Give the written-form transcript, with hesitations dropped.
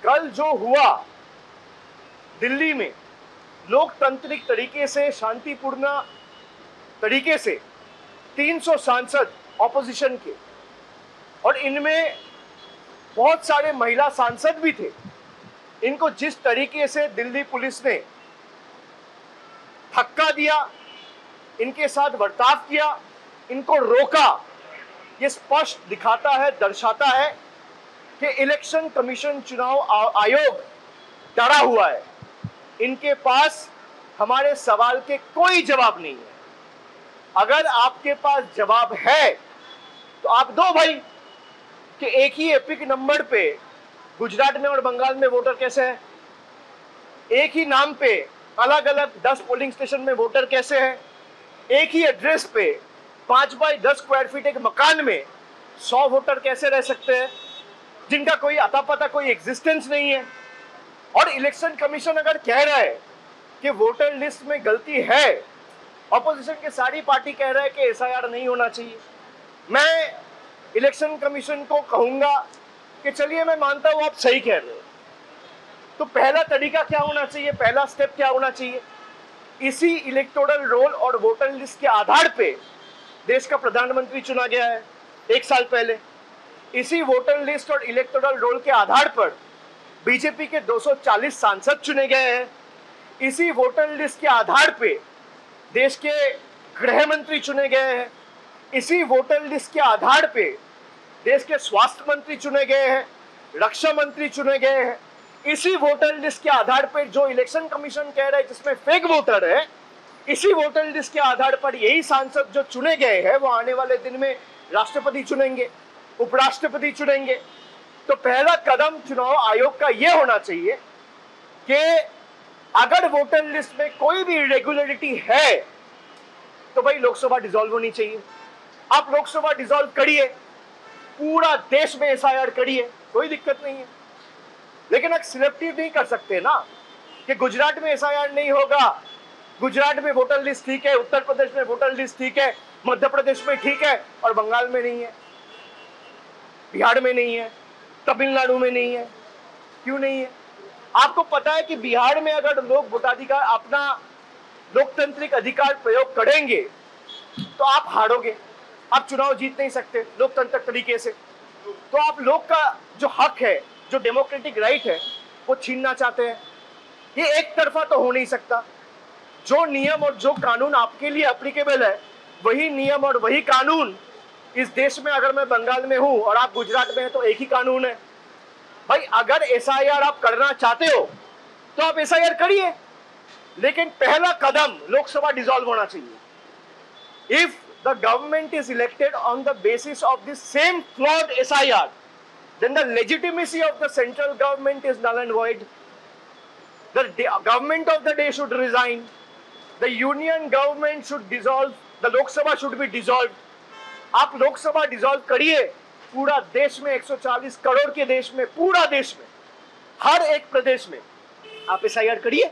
कल जो हुआ दिल्ली में लोकतांत्रिक तरीके से, शांतिपूर्ण तरीके से 300 सांसद ऑपोजिशन के, और इनमें बहुत सारे महिला सांसद भी थे, इनको जिस तरीके से दिल्ली पुलिस ने धक्का दिया, इनके साथ बर्ताव किया, इनको रोका, ये स्पष्ट दिखाता है, दर्शाता है कि इलेक्शन कमीशन, चुनाव आयोग डरा हुआ है। इनके पास हमारे सवाल के कोई जवाब नहीं है। अगर आपके पास जवाब है तो आप दो भाई, कि एक ही एपिक नंबर पे गुजरात में और बंगाल में वोटर कैसे है, एक ही नाम पे अलग अलग 10 पोलिंग स्टेशन में वोटर कैसे है, एक ही एड्रेस पे 5 बाई 10 स्क्वायर फीट एक मकान में 100 वोटर कैसे रह सकते हैं, जिनका कोई अता पता, कोई एग्जिस्टेंस नहीं है। और इलेक्शन कमीशन अगर कह रहा है कि वोटर लिस्ट में गलती है, ऑपोजिशन के सारी पार्टी कह रहा है कि एसआईआर नहीं होना चाहिए, मैं इलेक्शन कमीशन को कहूंगा कि चलिए मैं मानता हूं आप सही कह रहे हो, तो पहला तरीका क्या होना चाहिए, पहला स्टेप क्या होना चाहिए? इसी इलेक्टोरल रोल और वोटर लिस्ट के आधार पे देश का प्रधानमंत्री चुना गया है 1 साल पहले। इसी वोटर लिस्ट और इलेक्टोरल रोल के आधार पर बीजेपी के 240 सांसद चुने गए हैं। इसी वोटर लिस्ट के आधार पे देश के गृह मंत्री चुने गए हैं। इसी वोटर लिस्ट के आधार पे देश के स्वास्थ्य मंत्री चुने गए हैं, रक्षा मंत्री चुने गए हैं। इसी वोटर लिस्ट के आधार पर जो इलेक्शन कमीशन कह रहा है जिसमें फेक वोटर है, इसी वोटर लिस्ट के आधार पर यही सांसद जो चुने गए हैं वो आने वाले दिन में राष्ट्रपति चुनेंगे, उपराष्ट्रपति चुनेंगे। तो पहला कदम चुनाव आयोग का यह होना चाहिए कि अगर वोटर लिस्ट में कोई भी इरेगुलरिटी है तो भाई लोकसभा डिसॉल्व होनी चाहिए। आप लोकसभा डिसॉल्व करिए, पूरा देश में एसआईआर करिए, कोई दिक्कत नहीं है। लेकिन आप सिलेक्टिव नहीं कर सकते ना कि गुजरात में एसआईआर नहीं होगा, गुजरात में वोटर लिस्ट ठीक है, उत्तर प्रदेश में वोटर लिस्ट ठीक है, मध्य प्रदेश में ठीक है और बंगाल में नहीं है, बिहार में नहीं है, तमिलनाडु में नहीं है। क्यों नहीं है? आपको पता है कि बिहार में अगर लोग वोटाधिकार, अपना लोकतांत्रिक अधिकार प्रयोग करेंगे तो आप हारोगे, आप चुनाव जीत नहीं सकते लोकतंत्र तरीके से। तो आप लोग का जो हक है, जो डेमोक्रेटिक राइट है, वो छीनना चाहते हैं। ये एक तरफा तो हो नहीं सकता। जो नियम और जो कानून आपके लिए एप्लीकेबल है, वही नियम और वही कानून इस देश में, अगर मैं बंगाल में हूं और आप गुजरात में हैं तो एक ही कानून है। भाई अगर एसआईआर आप करना चाहते हो तो आप एसआईआर करिए, लेकिन पहला कदम लोकसभा डिसॉल्व होना चाहिए। If the government is elected on the basis of the same flawed SIR, then the legitimacy of the central government is null and void. The government of the day should resign. The union government should dissolve. The Lok Sabha should be dissolved. आप Lok Sabha dissolve करिए, पूरा देश में 140 करोड़ के देश में, पूरा देश में, हर एक प्रदेश में आप एसआईआर करिए।